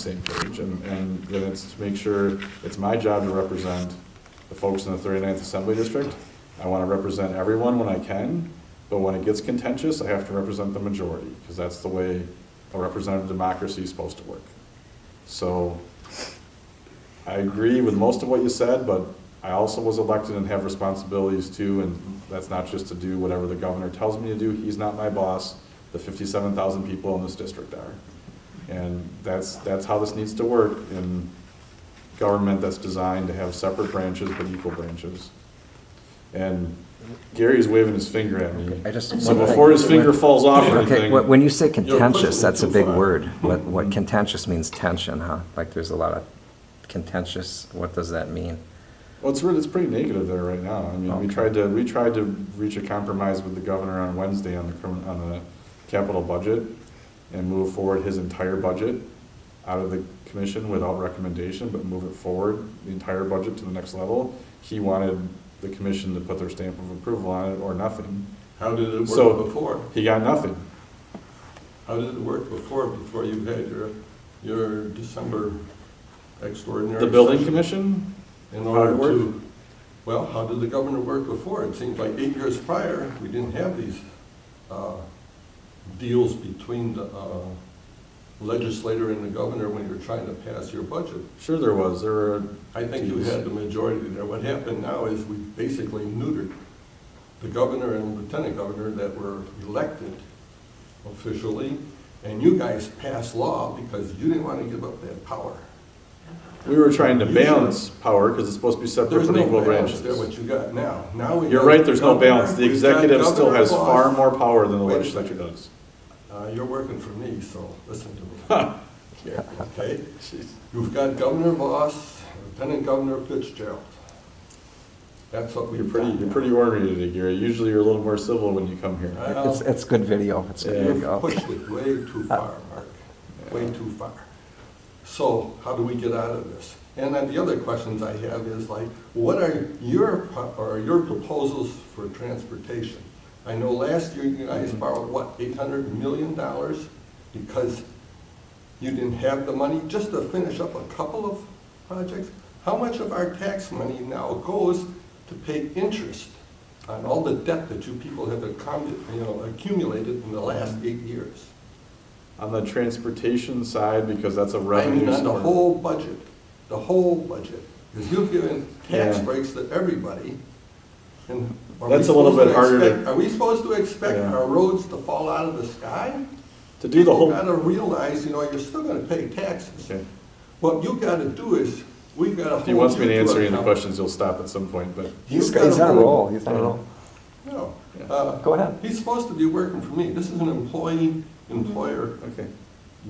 same page, and then it's to make sure it's my job to represent the folks in the 39th Assembly District. I want to represent everyone when I can, but when it gets contentious, I have to represent the majority, because that's the way a representative democracy is supposed to work. So I agree with most of what you said, but I also was elected and have responsibilities too, and that's not just to do whatever the governor tells me to do. He's not my boss. The 57,000 people in this district are. And that's how this needs to work in government that's designed to have separate branches but equal branches. And Gary's waving his finger at me. Okay, so before his finger falls off or anything. Okay, when you say contentious, that's a big word. What contentious means tension, huh? Like there's a lot of contentious, what does that mean? Well, it's pretty negative there right now. I mean, Okay. we tried to reach a compromise with the governor on Wednesday on the capital budget and move forward his entire budget out of the commission without recommendation, but move it forward, the entire budget to the next level. He wanted the commission to put their stamp of approval on it or nothing. How did it work before? He got nothing. How did it work before you had your December extraordinary The building session? commission? In How order did it work? to, well, how did the governor work before? It seems like 8 years prior, we didn't have these deals between the legislator and the governor when you're trying to pass your budget. Sure there was. There were. I think you had the majority there. What happened now is we basically neutered the governor and lieutenant governor that were elected officially, and you guys passed law because you didn't want to give up that power. We were trying to balance power because it's supposed to be separate There's but no equal balance branches. there, what you got now. Now we You're got right, there's no governor, balance. The we've got executive still governor has boss. far more power than the Wait a legislature second. does. You're working for me, so listen to me. Okay? You've got Governor Voss, Lieutenant Governor Fitzgerald. That's what we've got You're now. pretty ornery today, Gary. Usually you're a little more civil when you come here. Well, It's good video. It's good You've video. pushed it way too far, Mark, way too far. So how do we get out of this? And then the other questions I have is like, what are your proposals for transportation? I know last year you guys borrowed, what, $800 million? Because you didn't have the money just to finish up a couple of projects? How much of our tax money now goes to pay interest on all the debt that you people have accumulated in the last 8 years? On the transportation side, because that's a I revenue mean, on the source. whole budget, because you've given tax Yeah. breaks to everybody. And are That's we a little supposed bit to harder to- expect- Are we supposed to expect Yeah. our roads to fall out of the sky? To do the whole. You've got to realize, you're still going to pay taxes. Okay. What you've got to do is, we've got to hold If he wants me to you answer any of the account. questions, you'll stop at some point, but. He's You've gotta on a hold- roll. He's on a roll. No. Yeah. Go ahead. He's supposed to be working for me. This is an employee-employer Okay.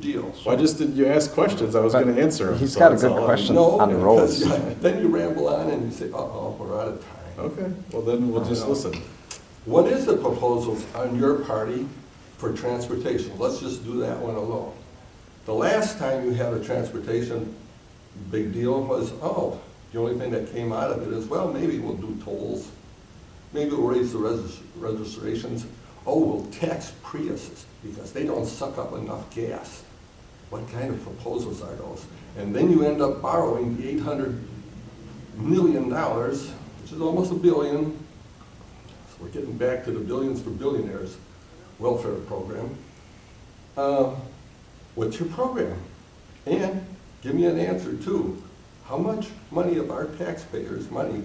deal. Well, I just did, you asked questions, I was But gonna answer them. he's so got a that's good all I- question. No, on the roads. because then you ramble on and you say, uh-oh, we're out of time. Okay, well then we'll just listen. What is the proposals on your party for transportation? Let's just do that one alone. The last time you had a transportation big deal was, the only thing that came out of it is, well, maybe we'll do tolls. Maybe we'll raise the registrations. Oh, we'll tax Priuses because they don't suck up enough gas. What kind of proposals are those? And then you end up borrowing the $800 million, which is almost $1 billion. So we're getting back to the billions for billionaires welfare program. What's your program? And give me an answer too. How much money of our taxpayers' money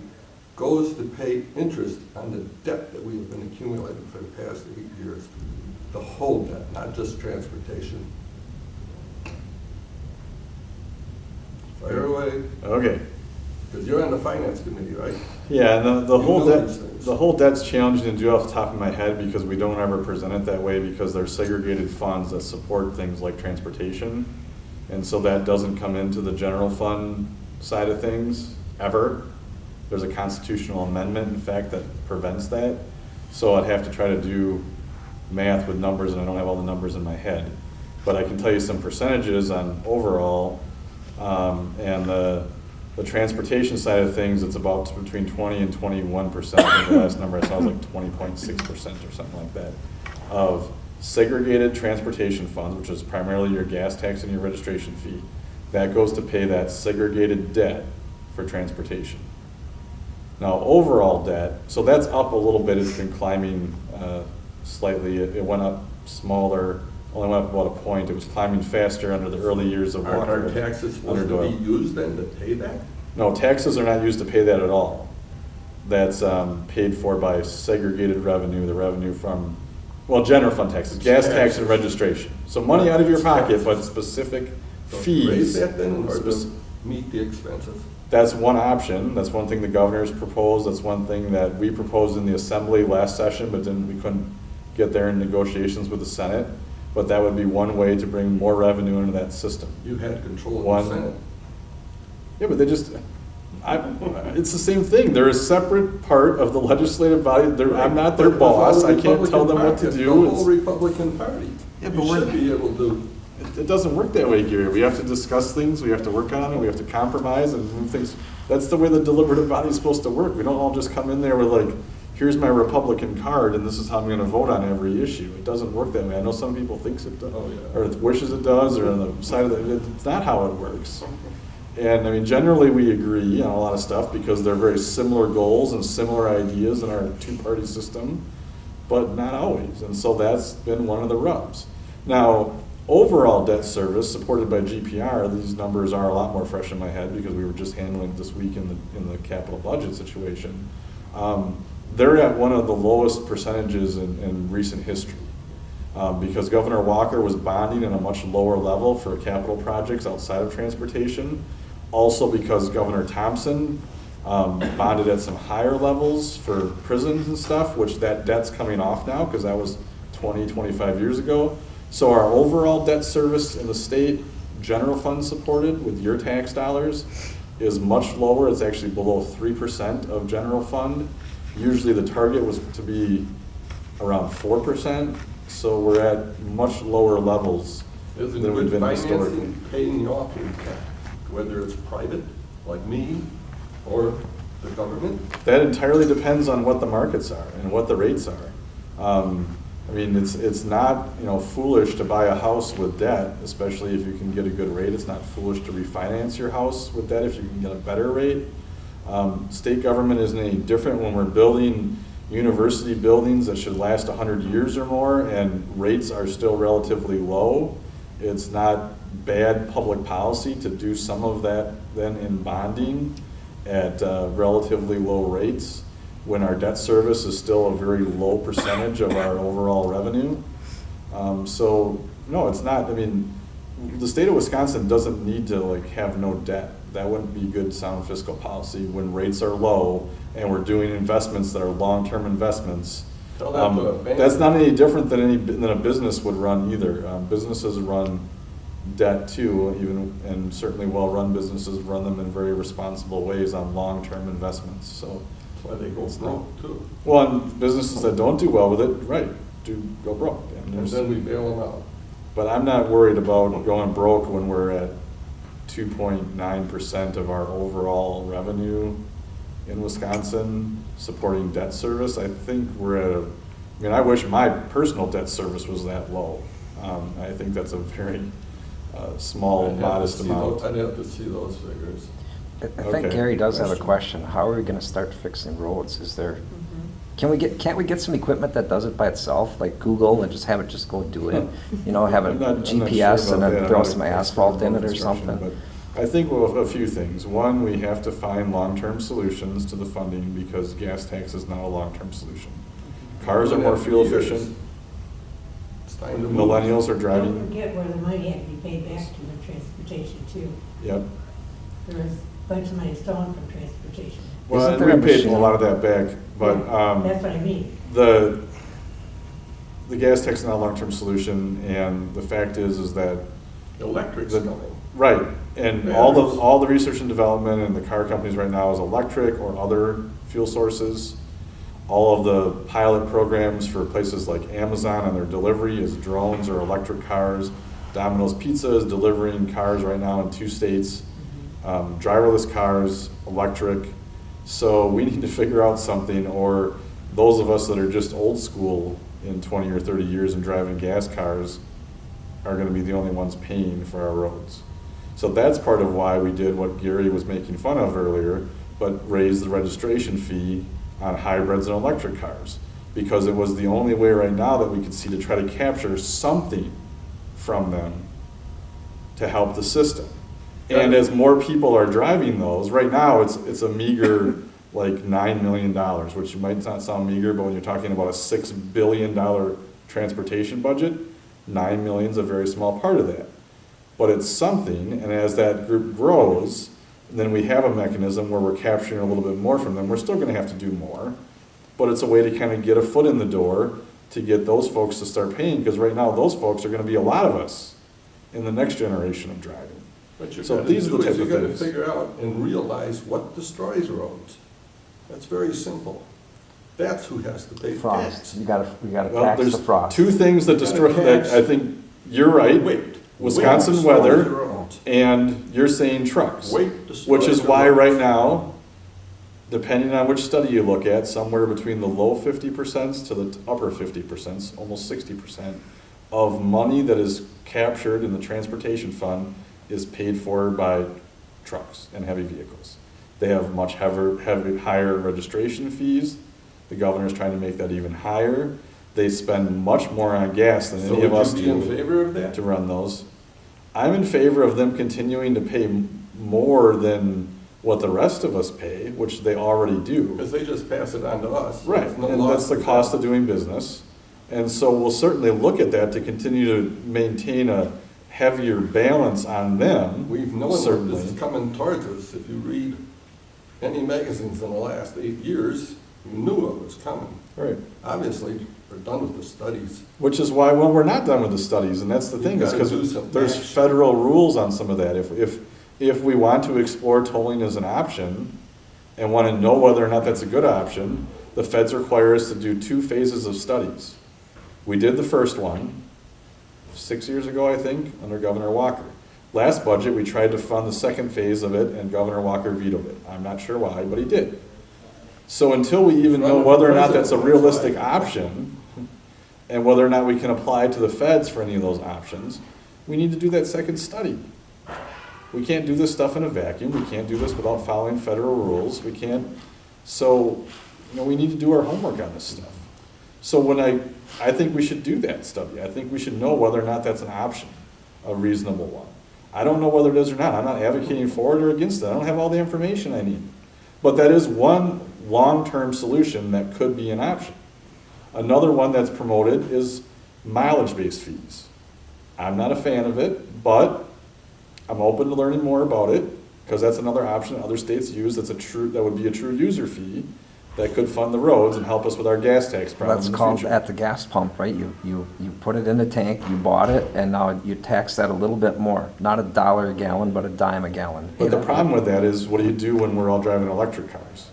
goes to pay interest on the debt that we have been accumulating for the past 8 years? The whole debt, not just transportation. Fire away, Okay, because you're on the finance committee, right? yeah, and the You whole know debt, these things. the whole debt's challenging to do off the top of my head because we don't ever present it that way because there's segregated funds that support things like transportation. And so that doesn't come into the general fund side of things, ever. There's a constitutional amendment, in fact, that prevents that. So I'd have to try to do math with numbers, and I don't have all the numbers in my head. But I can tell you some percentages on overall, and the transportation side of things, it's about between 20 and 21%. I think the last number I saw was like 20.6% or something like that, of segregated transportation funds, which is primarily your gas tax and your registration fee. That goes to pay that segregated debt for transportation. Now, overall debt, so that's up a little bit, it's been climbing slightly. It went up smaller, only went up about a point. It was climbing faster under the early years of Aren't Walker. our taxes supposed under to Doyle. be used then to pay that? No, taxes are not used to pay that at all. That's paid for by segregated revenue, the revenue from, well, general fund taxes, gas tax and registration. So money out of your pocket, but specific Don't fees. Raise that then, or spec- to meet the expenses? That's one option. That's one thing the governor's proposed. That's one thing that we proposed in the assembly last session, but then we couldn't get there in negotiations with the Senate. But that would be one way to bring more revenue into that system. You had control One- of the Senate. Yeah, but they just, it's the same thing. They're a separate part of the legislative body. I'm not their But the whole boss. I can't tell them Republican what to Party, do. The whole It's- Republican Party. Yeah, but You we're- should be able to, It doesn't work that way, Gary. We have to discuss things, we have to work on it, we have to compromise and move things. That's the way the deliberative body is supposed to work. We don't all just come in there with like, here's my Republican card and this is how I'm gonna vote on every issue. It doesn't work that way. I know some people thinks it does, Oh, yeah. or wishes it does, or on the side of the, it's not how it works. And I mean, generally we agree on a lot of stuff because they're very similar goals and similar ideas in our two-party system, but not always. And so that's been one of the rubs. Now, overall debt service supported by GPR, these numbers are a lot more fresh in my head because we were just handling it this week in the capital budget situation. They're at one of the lowest percentages in recent history. Because Governor Walker was bonding at a much lower level for capital projects outside of transportation. Also because Governor Thompson bonded at some higher levels for prisons and stuff, which that debt's coming off now because that was 20, 25 years ago. So our overall debt service in the state, general fund supported with your tax dollars, is much lower. It's actually below 3% of general fund. Usually the target was to be around 4%. So we're at much lower levels isn't than we've good been historically. financing paying off in tax, whether it's private, like me, or the government? That entirely depends on what the markets are and what the rates are. I mean, it's not, foolish to buy a house with debt, especially if you can get a good rate. It's not foolish to refinance your house with debt if you can get a better rate. State government isn't any different when we're building university buildings that should last 100 years or more and rates are still relatively low. It's not bad public policy to do some of that then in bonding at relatively low rates when our debt service is still a very low percentage of our overall revenue. So no, it's not. I mean, the state of Wisconsin doesn't need to have no debt. That wouldn't be good sound fiscal policy when rates are low and we're doing investments that are long-term investments. Tell that to a bank. That's not any different than a business would run either. Businesses run debt too, and certainly well-run businesses run them in very responsible ways on long-term investments. So, That's why they go broke too. well, and businesses that don't do well with it, right, do go broke. And And there's- then we bail them out. But I'm not worried about going broke when we're at 2.9% of our overall revenue in Wisconsin supporting debt service. I think we're at I wish my personal debt service was that low. I think that's a very small, I'd have to modest see amount. I'd have to see those figures. I think Okay. Gary does have a Question. question. How are we gonna start fixing roads? Is there, can't we get some equipment that does it by itself, like Google, and just have it just go do it? Have a I'm not GPS sure and about then that. throw I'm some not an asphalt expert in about it or construction, something? but I think a few things. One, we have to find long-term solutions to the funding because gas tax is not a long-term solution. Cars are more fuel efficient. It's time to move. Millennials are Don't driving, forget where the money had to be paid back to the transportation too. yep. There was a bunch of money stolen from transportation. Well, Isn't and there a we paid machine? a lot of that back, but That's what I mean. the gas tax is not a long-term solution, and the fact is that Electric's the- coming. right, and Batteries. all the research and development and the car companies right now is electric or other fuel sources. All of the pilot programs for places like Amazon and their delivery is drones or electric cars. Domino's Pizza is delivering cars right now in 2 states. Driverless cars, electric. So we need to figure out something, or those of us that are just old school in 20 or 30 years and driving gas cars are gonna be the only ones paying for our roads. So that's part of why we did what Gary was making fun of earlier, but raised the registration fee on hybrids and electric cars. Because it was the only way right now that we could see to try to capture something from them to help the system. And as more people are driving those, right now it's a meager like $9 million, which might not sound meager, but when you're talking about a $6 billion transportation budget, 9 million is a very small part of that. But it's something, and as that group grows, then we have a mechanism where we're capturing a little bit more from them. We're still gonna have to do more, but it's a way to kind of get a foot in the door to get those folks to start paying, because right now those folks are gonna be a lot of us in the next generation of driving. What you So gotta these are the do type is of you gotta things. figure out and realize what destroys roads. That's very simple. That's who has to pay the Frost, tax. we gotta Well, tax the there's frost. two things that destroy, that I think, you're right, Weight. Wisconsin Weight destroys weather, the roads. and you're saying trucks. Weight destroys Which is the why roads. right now, depending on which study you look at, somewhere between the low 50% to the upper 50%, almost 60% of money that is captured in the transportation fund is paid for by trucks and heavy vehicles. They have much higher registration fees. The governor's trying to make that even higher. They spend much more on gas than So any of us would you be in do favor of that? to run those. I'm in favor of them continuing to pay more than what the rest of us pay, which they already do. Because they just pass it on to us. Right, There's no and loss that's the to cost them. of doing business. And so we'll certainly look at that to continue to maintain a heavier balance on them. We've known that certainly. this is coming towards us. If you read any magazines in the last 8 years, you knew it was coming. Right, Obviously, we're done with the studies. which is why, well, we're not done with the studies, and that's the You've thing, is gotta do because some there's action. federal rules on some of that. If we want to explore tolling as an option and want to know whether or not that's a good option, the feds require us to do 2 phases of studies. We did the first one 6 years ago, I think, under Governor Walker. Last budget, we tried to fund the second phase of it, and Governor Walker vetoed it. I'm not sure why, but he did. So until we even know whether or not that's a realistic option, and whether or not we can apply to the feds for any of those options, we need to do that second study. We can't do this stuff in a vacuum. We can't do this without following federal rules. We can't, so, we need to do our homework on this stuff. So when I think we should do that study. I think we should know whether or not that's an option, a reasonable one. I don't know whether it is or not. I'm not advocating for it or against it. I don't have all the information I need. But that is one long-term solution that could be an option. Another one that's promoted is mileage-based fees. I'm not a fan of it, but I'm open to learning more about it, because that's another option other states use that would be a true user fee that could fund the roads and help us with our gas tax problem That's in the called future. at the gas pump, right? You put it in the tank, you bought it, and now you tax that a little bit more. Not $1 a gallon, but $0.10 a gallon. But the problem with that is, what do you do when we're all driving electric cars?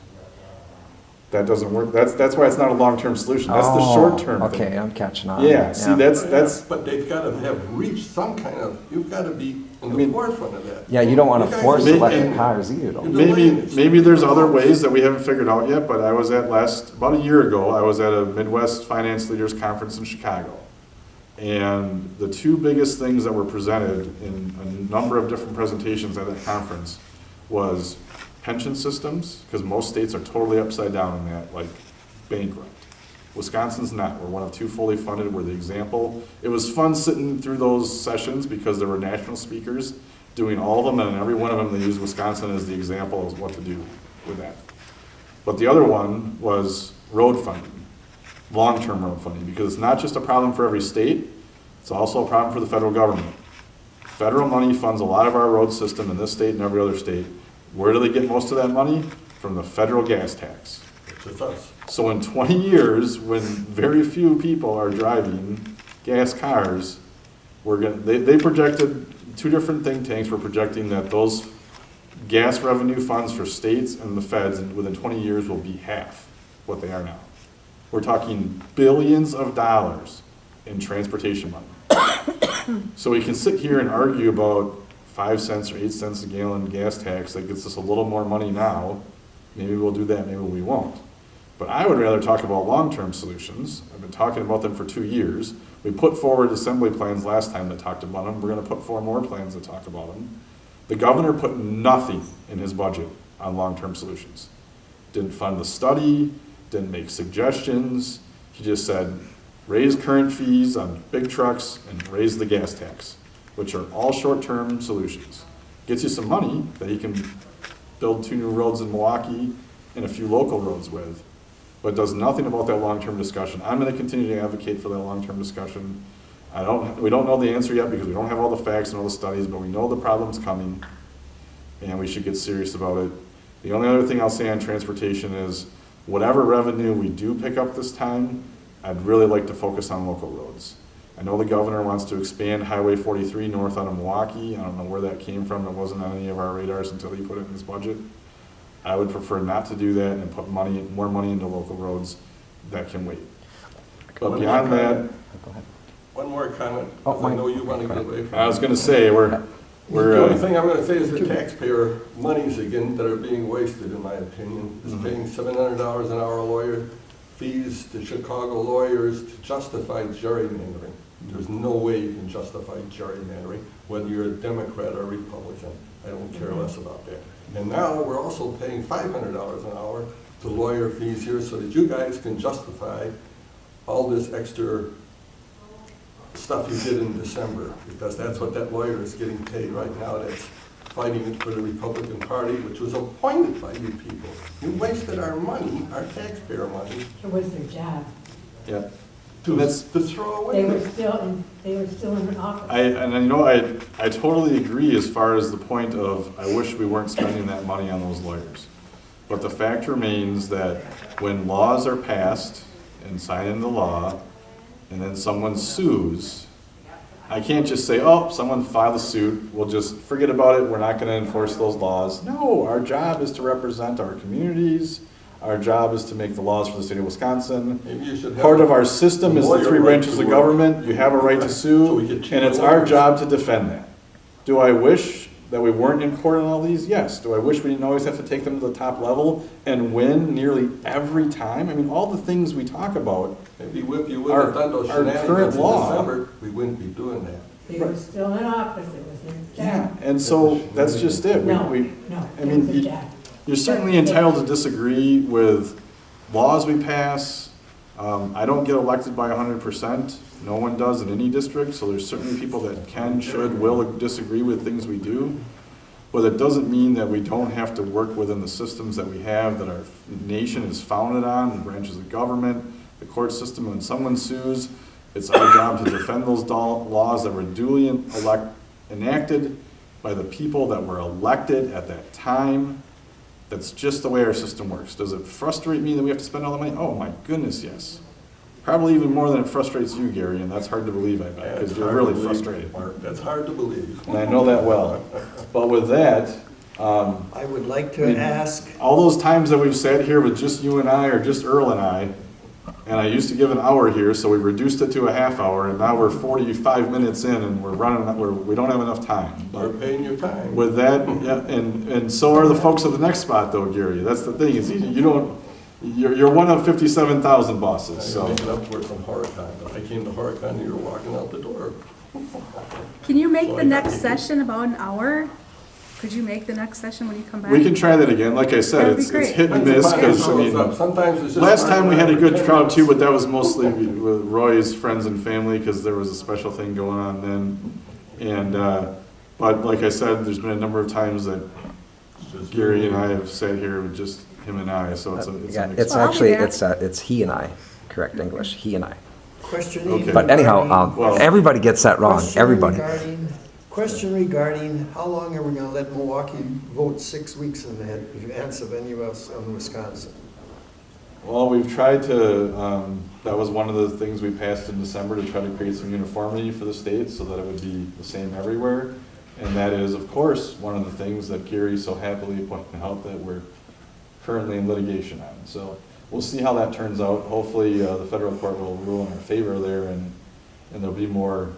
That doesn't work. That's why it's not a long-term solution. That's the Oh, short-term thing. okay, I'm catching on. Yeah, see, that's, But they've got to have reached some kind of, you've got to be in the mean- forefront of that. Yeah, you don't want You to guys force are Maybe- electric delaying it. cars either, though. You're delaying it. maybe there's other ways that we haven't figured out yet, but I was at about a year ago, I was at a Midwest Finance Leaders Conference in Chicago. And the 2 biggest things that were presented in a number of different presentations at that conference was pension systems, because most states are totally upside down in that, like bankrupt. Wisconsin's not. We're one of 2 fully funded. We're the example. It was fun sitting through those sessions because there were national speakers doing all of them, and every one of them, they used Wisconsin as the example of what to do with that. But the other one was road funding, long-term road funding, because it's not just a problem for every state, it's also a problem for the federal government. Federal money funds a lot of our road system in this state and every other state. Where do they get most of that money? From the federal gas tax. Which is us. So in 20 years, when very few people are driving gas cars, they projected, 2 different think tanks were projecting that those gas revenue funds for states and the feds within 20 years will be half what they are now. We're talking billions of dollars in transportation money. So we can sit here and argue about 5 cents or 8 cents a gallon gas tax that gets us a little more money now. Maybe we'll do that, maybe we won't. But I would rather talk about long-term solutions. I've been talking about them for 2 years. We put forward assembly plans last time that talked about them. We're going to put forward more plans that talk about them. The governor put nothing in his budget on long-term solutions. Didn't fund the study, didn't make suggestions. He just said, raise current fees on big trucks and raise the gas tax, which are all short-term solutions. Gets you some money that he can build 2 new roads in Milwaukee and a few local roads with, but does nothing about that long-term discussion. I'm gonna continue to advocate for that long-term discussion. We don't know the answer yet because we don't have all the facts and all the studies, but we know the problem's coming and we should get serious about it. The only other thing I'll say on transportation is whatever revenue we do pick up this time, I'd really like to focus on local roads. I know the governor wants to expand Highway 43 north out of Milwaukee. I don't know where that came from. It wasn't on any of our radars until he put it in his budget. I would prefer not to do that and put more money into local roads that can wait. But beyond that, One more comment, Oh, 'cause I know you want to get away from. I was gonna say, The only thing I'm gonna say is the taxpayer monies again that are being wasted, in my opinion, is paying $700 an hour lawyer fees to Chicago lawyers to justify gerrymandering. There's no way you can justify gerrymandering, whether you're a Democrat or a Republican. I don't care less about that. And now we're also paying $500 an hour to lawyer fees here so that you guys can justify all this extra stuff you did in December, because that's what that lawyer is getting paid right now, that's fighting for the Republican Party, which was appointed by you people. You wasted our money, our taxpayer money, It was their job. yeah. to throw away. They were still in office. I totally agree as far as the point of, I wish we weren't spending that money on those lawyers. But the fact remains that when laws are passed and signed into law, and then someone sues, I can't just say, oh, someone filed a suit, we'll just forget about it, we're not gonna enforce those laws. No, our job is to represent our communities, our job is to make the laws for the state of Wisconsin. Maybe you should have Part of our system is the lawyer 3 right branches to of work. government, you have a right to So we sue, could cheat and it's the our lawyers. job to defend that. Do I wish that we weren't in court on all these? Yes. Do I wish we didn't always have to take them to the top level and win nearly every time? I mean, all the things we talk about, Maybe if you would Our- have done those our current shenanigans in law- December, we wouldn't be doing that. They were still in office, it was their yeah, job. and so that's just it. No, We, no, I it mean, was their job. you're certainly entitled to disagree with laws we pass. I don't get elected by 100%. No one does in any district, so there's certainly people that can, should, will disagree with things we do. But it doesn't mean that we don't have to work within the systems that we have, that our nation is founded on, the branches of government, the court system. When someone sues, it's our job to defend those laws that were duly enacted by the people that were elected at that time. That's just the way our system works. Does it frustrate me that we have to spend all the money? Oh my goodness, yes. Probably even more than it frustrates you, Gary, and that's hard to believe, I bet, because That's you're hard to really believe, frustrated. Mark. That's hard to believe. And I know that well. But with that, I would like to ask, all those times that we've sat here with just you and I, or just Earl and I used to give an hour here, so we reduced it to a half hour, and now we're 45 minutes in, and we don't have enough time. We're But paying your time. with that, yeah, and so are the folks at the next spot, though, Gary. That's the thing, is you're one of 57,000 bosses, I'm so. making up for it from Horicon, but I came to Horicon and you were walking out the door. Can you make So the I next got you. session about an hour? Could you make the next session when you come back? We can try that again. Like I said, That'd be it's great. hit and miss, because, I mean, Sometimes it's just. last hard time we to had a have good 10 crowd too, but minutes. that was mostly with Roy's friends and family, because there was a special thing going on then. And, but like I said, there's been a number of times that It's just Gary and I have sat here with just him and I, so it's a Yeah, mix. it's Well, I'll be actually, there. it's he and I, correct English, he and I. question Okay. But anyhow, Well- everybody gets that wrong, everybody. Question regarding, how long are we gonna let Milwaukee vote 6 weeks in advance of any of us in Wisconsin? Well, we've tried to, that was one of the things we passed in December, to try to create some uniformity for the state so that it would be the same everywhere. And that is, of course, one of the things that Gary so happily pointed out that we're currently in litigation on. So we'll see how that turns out. Hopefully, the federal court will rule in our favor there, and there'll be more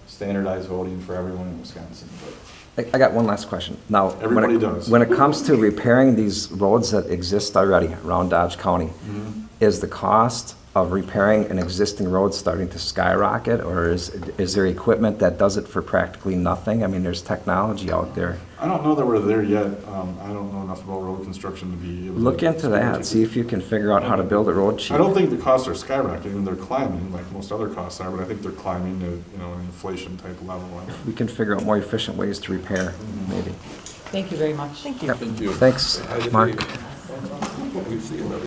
standardized voting for everyone in Wisconsin. But I got one last question. Now, when Everybody it, does. when it comes to repairing these roads that exist already around Dodge County, is the cost of repairing an existing road starting to skyrocket, or is there equipment that does it for practically nothing? I mean, there's technology out there. I don't know that we're there yet. I don't know enough about road construction to be able to. Look into that, see if you can figure out how to build a road cheap. I don't think the costs are skyrocketing, they're climbing like most other costs are, but I think they're climbing to, an inflation type level. We can figure out more efficient ways to repair, maybe. Thank you very much. Yep. Thank you. Thanks, I didn't Mark. even- We see them every